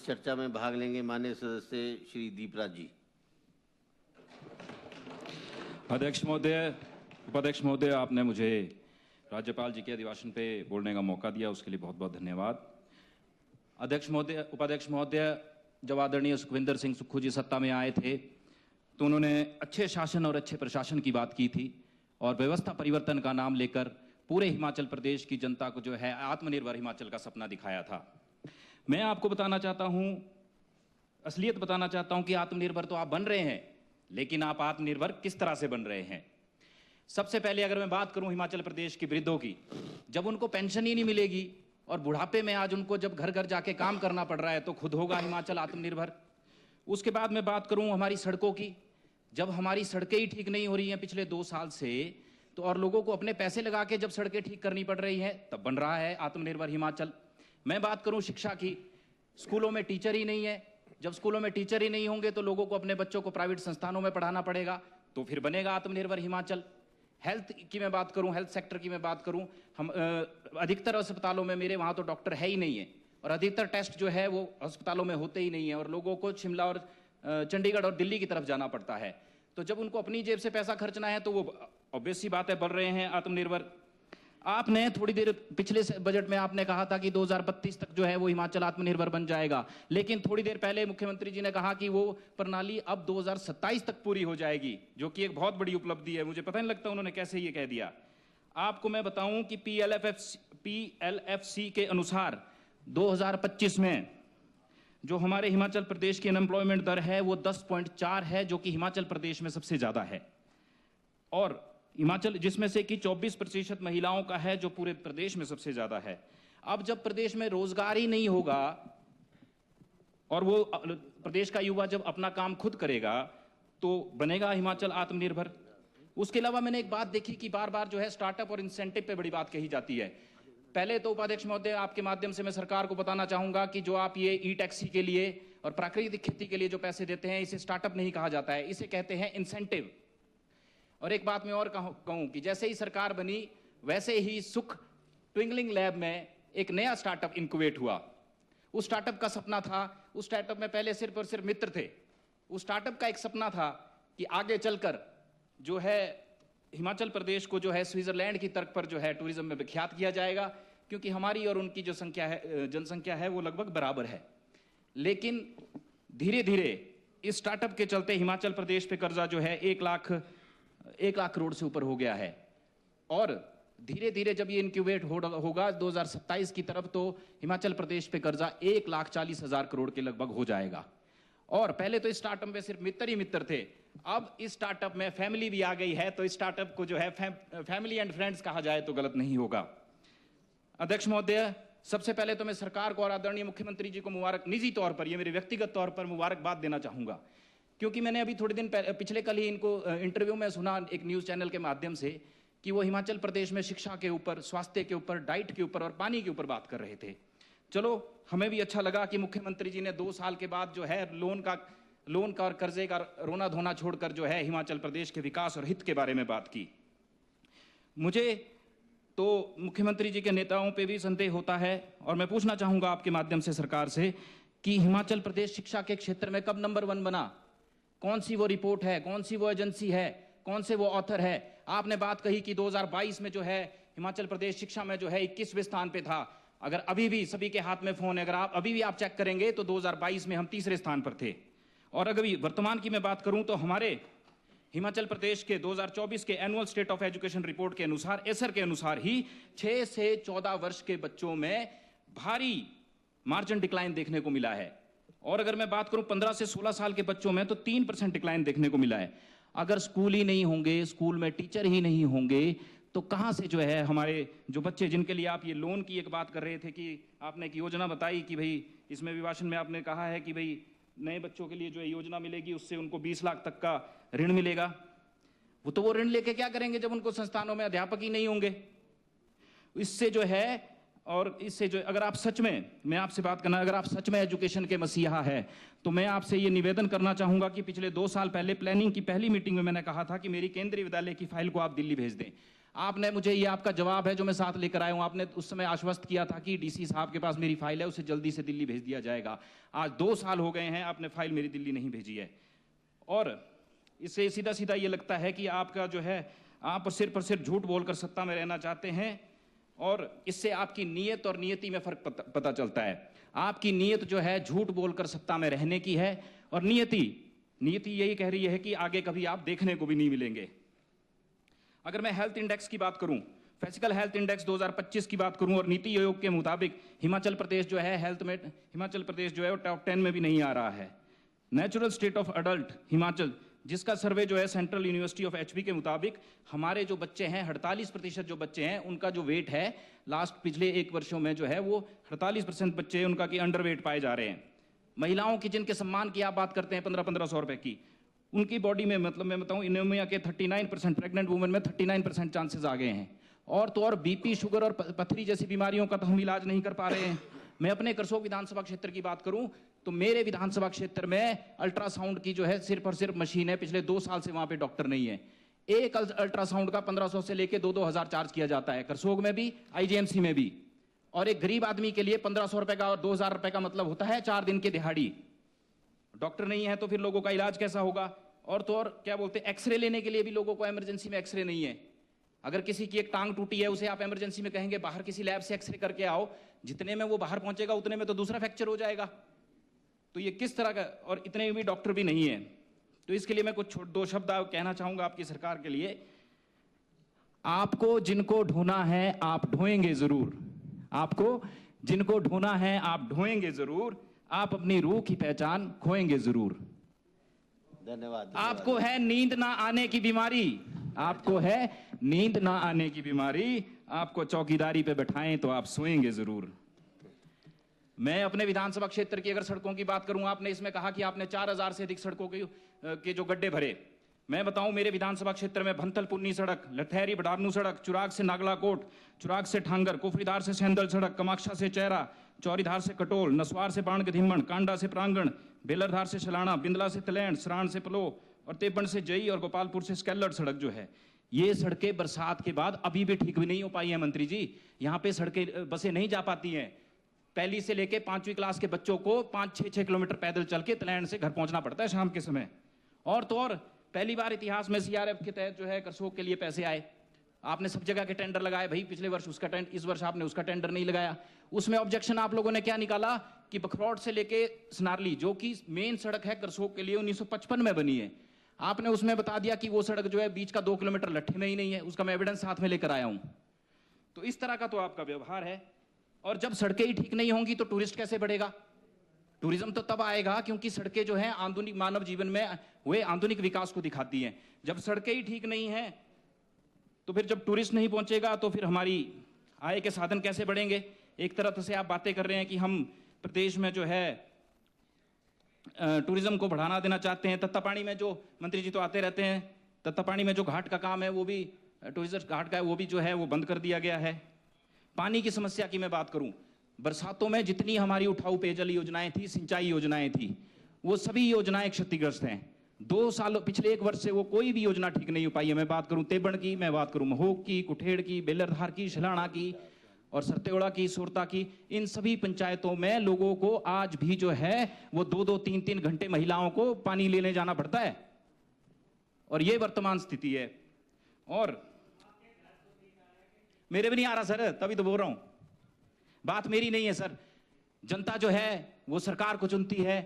चर्चा में भाग लेंगे माननीय सदस्य श्री दीपराज जी। अध्यक्ष महोदय, उपाध्यक्ष महोदय, आपने मुझे राज्यपाल जी के अभिभाषण पे बोलने का मौका दिया, उसके लिए बहुत बहुत धन्यवाद। अध्यक्ष महोदय, उपाध्यक्ष महोदय, जब आदरणीय सुखविंदर सिंह सुक्खू जी सत्ता में आए थे तो उन्होंने अच्छे शासन और अच्छे प्रशासन की बात की थी और व्यवस्था परिवर्तन का नाम लेकर पूरे हिमाचल प्रदेश की जनता को जो है आत्मनिर्भर हिमाचल का सपना दिखाया था। मैं आपको बताना चाहता हूं, असलियत बताना चाहता हूं कि आत्मनिर्भर तो आप बन रहे हैं, लेकिन आप आत्मनिर्भर किस तरह से बन रहे हैं। सबसे पहले अगर मैं बात करूं हिमाचल प्रदेश के वृद्धों की, जब उनको पेंशन ही नहीं मिलेगी और बुढ़ापे में आज उनको जब घर घर जाके काम करना पड़ रहा है तो खुद होगा हिमाचल आत्मनिर्भर। उसके बाद मैं बात करूं हमारी सड़कों की, जब हमारी सड़कें ही ठीक नहीं हो रही हैं पिछले 2 साल से, तो और लोगों को अपने पैसे लगा के जब सड़कें ठीक करनी पड़ रही हैं तब बन रहा है आत्मनिर्भर हिमाचल। मैं बात करूं शिक्षा की, स्कूलों में टीचर ही नहीं है, जब स्कूलों में टीचर ही नहीं होंगे तो लोगों को अपने बच्चों को प्राइवेट संस्थानों में पढ़ाना पड़ेगा, तो फिर बनेगा आत्मनिर्भर हिमाचल। हेल्थ की मैं बात करूं, हेल्थ सेक्टर की मैं बात करूं, हम अधिकतर अस्पतालों में मेरे वहां तो डॉक्टर है ही नहीं है और अधिकतर टेस्ट जो है वो अस्पतालों में होते ही नहीं है और लोगों को शिमला और चंडीगढ़ और दिल्ली की तरफ जाना पड़ता है। तो जब उनको अपनी जेब से पैसा खर्चना है तो वो ऑब्वियस सी बात है बढ़ रहे हैं आत्मनिर्भर। आपने थोड़ी देर पिछले बजट में आपने कहा था कि 2032 तक जो है वो हिमाचल आत्मनिर्भर बन जाएगा, लेकिन थोड़ी देर पहले मुख्यमंत्री जी ने कहा कि वो प्रणाली अब 2027 तक पूरी हो जाएगी, जो कि एक बहुत बड़ी उपलब्धि है। मुझे पता नहीं लगता उन्होंने कैसे ये कह दिया। आपको मैं बताऊं कि PLFC के अनुसार 2025 में जो हमारे हिमाचल प्रदेश की अनएम्प्लॉयमेंट दर है वो 10.4 है, जो कि हिमाचल प्रदेश में सबसे ज्यादा है, और हिमाचल जिसमें से कि 24% महिलाओं का है, जो पूरे प्रदेश में सबसे ज्यादा है। अब जब प्रदेश में रोजगार ही नहीं होगा और वो प्रदेश का युवा जब अपना काम खुद करेगा तो बनेगा हिमाचल आत्मनिर्भर। उसके अलावा मैंने एक बात देखी कि बार बार जो है स्टार्टअप और इंसेंटिव पे बड़ी बात कही जाती है। पहले तो उपाध्यक्ष महोदय, आपके माध्यम से मैं सरकार को बताना चाहूंगा कि जो आप ये ई टैक्सी के लिए और प्राकृतिक खेती के लिए जो पैसे देते हैं, इसे स्टार्टअप नहीं कहा जाता है, इसे कहते हैं इंसेंटिव। और एक बात मैं और कहूं कि जैसे ही सरकार बनी वैसे ही सुख ट्विंगलिंग लैब में एक नया स्टार्टअप इंक्यूबेट हुआ। उस स्टार्टअप का सपना था, उस स्टार्टअप में पहले सिर्फ और सिर्फ मित्र थे। उस स्टार्टअप का एक सपना था कि आगे चलकर जो है हिमाचल प्रदेश को जो है स्विट्जरलैंड की तर्क पर जो है टूरिज्म में विख्यात किया जाएगा, क्योंकि हमारी और उनकी जो संख्या है, जनसंख्या है, वो लगभग बराबर है। लेकिन धीरे धीरे इस स्टार्टअप के चलते हिमाचल प्रदेश पे कर्जा जो है 1 लाख करोड़ से ऊपर हो गया है, और धीरे धीरे जब ये इंक्यूबेट होगा 2027 की तरफ तो हिमाचल प्रदेश पे कर्जा 1,40,000 करोड़ के लगभग हो जाएगा। और पहले तो इस स्टार्टअप में सिर्फ मित्र ही मित्र थे, अब इस स्टार्टअप में फैमिली भी आ गई है, तो इस स्टार्टअप को जो है फैमिली एंड फ्रेंड्स कहा जाए तो गलत नहीं होगा। अध्यक्ष महोदय, सबसे पहले तो मैं सरकार को और आदरणीय मुख्यमंत्री जी को मुबारक, निजी तौर पर, ये मेरे व्यक्तिगत तौर पर मुबारकबाद देना चाहूंगा, क्योंकि मैंने अभी थोड़े दिन पिछले कल ही इनको इंटरव्यू में सुना एक न्यूज चैनल के माध्यम से कि वो हिमाचल प्रदेश में शिक्षा के ऊपर, स्वास्थ्य के ऊपर, डाइट के ऊपर और पानी के ऊपर बात कर रहे थे। चलो, हमें भी अच्छा लगा कि मुख्यमंत्री जी ने 2 साल के बाद जो है लोन का और कर्जे का रोना धोना छोड़कर जो है हिमाचल प्रदेश के विकास और हित के बारे में बात की। मुझे तो मुख्यमंत्री जी के नेताओं पे भी संदेह होता है और मैं पूछना चाहूंगा आपके माध्यम से सरकार से कि हिमाचल प्रदेश शिक्षा के क्षेत्र में कब नंबर 1 बना? कौन सी वो रिपोर्ट है, कौन सी वो एजेंसी है, कौन से वो ऑथर है? आपने बात कही कि 2022 में जो है हिमाचल प्रदेश शिक्षा में जो है 21वें स्थान पे था। अगर अभी भी सभी के हाथ में फोन है, अगर आप अभी भी आप चेक करेंगे तो 2022 में हम 3रे स्थान पर थे। और अगर वर्तमान की मैं बात करूं तो हमारे हिमाचल प्रदेश के 2024 के annual state of education report के अनुसार, एसर के अनुसार ही 6 से 14 वर्ष के बच्चों में भारी मार्जिन डिक्लाइन देखने को मिला है। और अगर मैं बात करूं 15 से 16 साल के बच्चों में तो 3% डिक्लाइन देखने को मिला है। अगर स्कूल ही नहीं होंगे, स्कूल में टीचर ही नहीं होंगे, तो कहां से जो है हमारे जो बच्चे, जिनके लिए आप ये लोन की एक बात कर रहे थे कि आपने एक योजना बताई कि भाई इसमें अभिभाषण में आपने कहा है कि भाई नए बच्चों के लिए जो योजना मिलेगी उससे उनको 20 लाख तक का ऋण मिलेगा। वो ऋण लेके क्या करेंगे जब उनको संस्थानों में अध्यापक ही नहीं होंगे? इससे जो है, और इससे जो, अगर आप सच में, मैं आपसे बात करना, अगर आप सच में एजुकेशन के मसीहा है तो मैं आपसे ये निवेदन करना चाहूंगा कि पिछले 2 साल पहले प्लानिंग की पहली मीटिंग में मैंने कहा था कि मेरी केंद्रीय विद्यालय की फाइल को आप दिल्ली भेज दें। आपने मुझे, ये आपका जवाब है जो मैं साथ लेकर आया हूं, आपने उस समय आश्वस्त किया था कि डीसी साहब के पास मेरी फाइल है, उसे जल्दी से दिल्ली भेज दिया जाएगा। आज 2 साल हो गए हैं, आपने फाइल मेरी दिल्ली नहीं भेजी है। और इससे सीधा सीधा ये लगता है कि आपका जो है, आप सिर्फ और सिर्फ झूठ बोलकर सत्ता में रहना चाहते हैं, और इससे आपकी नीयत और नियति में फर्क पता चलता है। आपकी नीयत जो है झूठ बोलकर सत्ता में रहने की है, और नियति यही कह रही है कि आगे कभी आप देखने को भी नहीं मिलेंगे। अगर मैं हेल्थ इंडेक्स की बात करूं, फिजिकल हेल्थ इंडेक्स 2025 की बात करूं, और नीति आयोग के मुताबिक हिमाचल प्रदेश जो है हेल्थ में, हिमाचल प्रदेश जो है वो टॉप 10 में भी नहीं आ रहा है। Natural state of adult Himachal, जिसका सर्वे जो है सेंट्रल यूनिवर्सिटी ऑफ एचपी के मुताबिक, हमारे जो बच्चे हैं 48% जो बच्चे हैं उनका जो वेट है लास्ट पिछले 1 वर्षों में जो है वो 48% बच्चे उनका कि अंडर वेट पाए जा रहे हैं। महिलाओं की जिनके सम्मान की आप बात करते हैं 1500 रुपए की, उनकी बॉडी में, मतलब मैं बताऊं, एनीमिया के 39%, प्रेग्नेंट वुमेन में 39% चांसेस आ गए हैं। और तो और बीपी, शुगर और पथरी जैसी बीमारियों का तो हम इलाज नहीं कर पा रहे हैं। मैं अपने करसोग विधानसभा क्षेत्र की बात करूं तो मेरे विधानसभा क्षेत्र में अल्ट्रासाउंड की जो है सिर्फ और सिर्फ मशीन है, पिछले 2 साल से वहां पे डॉक्टर नहीं है। एक अल्ट्रासाउंड का 1500 से लेके 2-2000 चार्ज किया जाता है, करसोग में भी, आईजीएमसी में भी। और एक गरीब आदमी के लिए 1500 रुपए का और 2000 रुपए का मतलब होता है 4 दिन की दिहाड़ी। डॉक्टर नहीं है तो फिर लोगों का इलाज कैसा होगा? और तो और क्या बोलते हैं, एक्सरे लेने के लिए भी लोगों को इमरजेंसी में एक्सरे नहीं है। अगर किसी की एक टांग टूटी है, उसे आप इमरजेंसी में कहेंगे बाहर किसी लैब से एक्सरे करके आओ, जितने में वो बाहर पहुंचेगा उतने में तो दूसरा फ्रैक्चर हो जाएगा। तो ये किस तरह का, और इतने में भी डॉक्टर भी नहीं है। तो इसके लिए मैं कुछ 2 शब्द कहना चाहूंगा आपकी सरकार के लिए। आपको जिनको ढूंढना है आप ढूंढेंगे जरूर, आपको जिनको ढूंढना है आप ढूंढेंगे जरूर, आप अपनी रूह की पहचान खोएंगे जरूर। धन्यवाद। आपको है नींद ना आने की बीमारी, आपको है नींद ना आने की बीमारी, आपको चौकीदारी पे बैठाएं तो आप सोएंगे जरूर। मैं अपने विधानसभा क्षेत्र की अगर सड़कों की बात करूं, आपने इसमें कहा कि आपने 4000 से अधिक सड़कों के जो गड्ढे भरे। मैं बताऊं, मेरे विधानसभा क्षेत्र में भंतल पुन्नी सड़क, लथेरी बडारनू सड़क, चुराग से नागलाकोट, चुराग से ठांगर, कुफरीधार से सेंदल सड़क, कमाक्षा से चेहरा, चौरीधार से कटोल, नसवार से बाण के धिम्मण, कांडा से प्रांगण, बेलरधार से छलाना, बिंदला से तलैंड, सराण से पलो, और तेबन से जई, और गोपालपुर से स्केलर सड़क जो है, ये सड़कें बरसात के बाद अभी भी ठीक भी नहीं हो पाई है मंत्री जी। यहाँ पे सड़कें, बसें नहीं जा पाती हैं। पहली से लेके 5वीं क्लास के बच्चों को 5-6 किलोमीटर पैदल चल के तलैंड से घर पहुंचना पड़ता है शाम के समय। और तो और पहली बार इतिहास में सीआरएफ के तहत जो है करसोग के लिए पैसे आए। आपने सब जगह के टेंडर लगाए भाई, पिछले वर्ष उसका टेंडर, इस वर्ष आपने उसका टेंडर नहीं लगाया। उसमें ऑब्जेक्शन आप लोगों ने क्या निकाला कि बखरौट से लेके सनारली, जो कि मेन सड़क है करसोग के लिए, 1955 में बनी है, आपने उसमें बता दिया कि वो सड़क जो है बीच का 2 किलोमीटर लट्ठे में ही नहीं है। उसका मैं एविडेंस साथ में लेकर आया हूं। तो इस तरह का तो आपका व्यवहार है। और जब सड़कें ही ठीक नहीं होंगी तो टूरिस्ट कैसे बढ़ेगा? टूरिज्म तो तब आएगा क्योंकि सड़कें जो हैं आधुनिक मानव जीवन में हुए आधुनिक विकास को दिखाती हैं। जब सड़कें ही ठीक नहीं हैं तो फिर जब टूरिस्ट नहीं पहुंचेगा तो फिर हमारी आय के साधन कैसे बढ़ेंगे? एक तरह से आप बातें कर रहे हैं कि हम प्रदेश में जो है टूरिज्म को बढ़ाना देना चाहते हैं। तत्तापानी में जो मंत्री जी तो आते रहते हैं, तत्तापानी में जो घाट का काम है वो भी, टूरिस्ट घाट का है, वो भी जो है वो बंद कर दिया गया है। पानी की समस्या की मैं बात करूं, बरसातों में जितनी हमारी उठाऊ पेयजल योजनाएं थी, सिंचाई योजनाएं थी, वो सभी योजनाएं क्षतिग्रस्त हैं। 2 साल, पिछले 1 वर्ष से वो कोई भी योजना ठीक नहीं हो पाई है। मैं बात करूं तेबण की, मैं बात करूं महोग की, कुठेड़ की, बेलरधार की, शलाना की, और सरतेवड़ा की, सुरता की, इन सभी पंचायतों में लोगों को आज भी जो है वो 2-2, 3-3 घंटे महिलाओं को पानी लेने जाना पड़ता है। और ये वर्तमान स्थिति है। और मेरे भी नहीं आ रहा सर, तभी तो बोल रहा हूं। बात मेरी नहीं है सर, जनता जो है वो सरकार को चुनती है,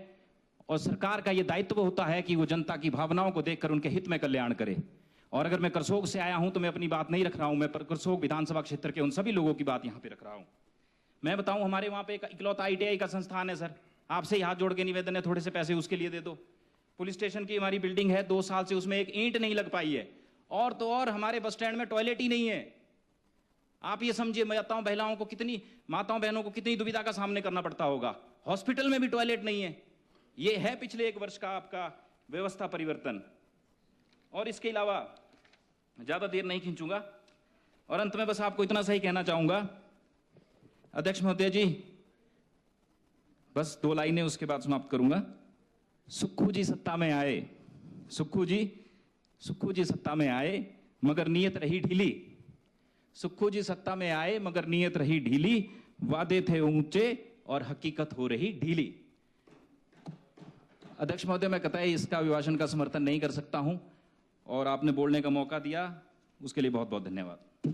और सरकार का ये दायित्व होता है कि वो जनता की भावनाओं को देखकर उनके हित में कल्याण करे। और अगर मैं करसोग से आया हूं तो मैं अपनी बात नहीं रख रहा हूं, मैं करसोग विधानसभा क्षेत्र के उन सभी लोगों की बात यहां पे रख रहा हूं। मैं बताऊं, हमारे वहां पे एक इकलौता ITI का संस्थान है सर, आपसे ही हाथ जोड़ के निवेदन है, थोड़े से पैसे उसके लिए दे दो। पुलिस स्टेशन की हमारी बिल्डिंग है, 2 साल से उसमें एक ईंट नहीं लग पाई है। और तो और हमारे बस स्टैंड में टॉयलेट ही नहीं है। आप ये समझिए, माताओं बहनों को कितनी दुविधा का सामने करना पड़ता होगा। हॉस्पिटल में भी टॉयलेट नहीं है। ये है पिछले 1 वर्ष का आपका व्यवस्था परिवर्तन। और इसके अलावा ज्यादा देर नहीं खींचूंगा, और अंत में बस आपको इतना सही कहना चाहूंगा, अध्यक्ष महोदय जी, बस 2 लाइनें उसके बाद समाप्त करूंगा। सुक्खू जी सत्ता में आए, सुक्खू जी सत्ता में आए, मगर नीयत रही ढीली। सुक्खू जी सत्ता में आए मगर नीयत रही ढीली, वादे थे ऊंचे और हकीकत हो रही ढीली। अध्यक्ष महोदय, मैं कतई इसका अभिभाषण का समर्थन नहीं कर सकता हूं और आपने बोलने का मौका दिया उसके लिए बहुत बहुत धन्यवाद।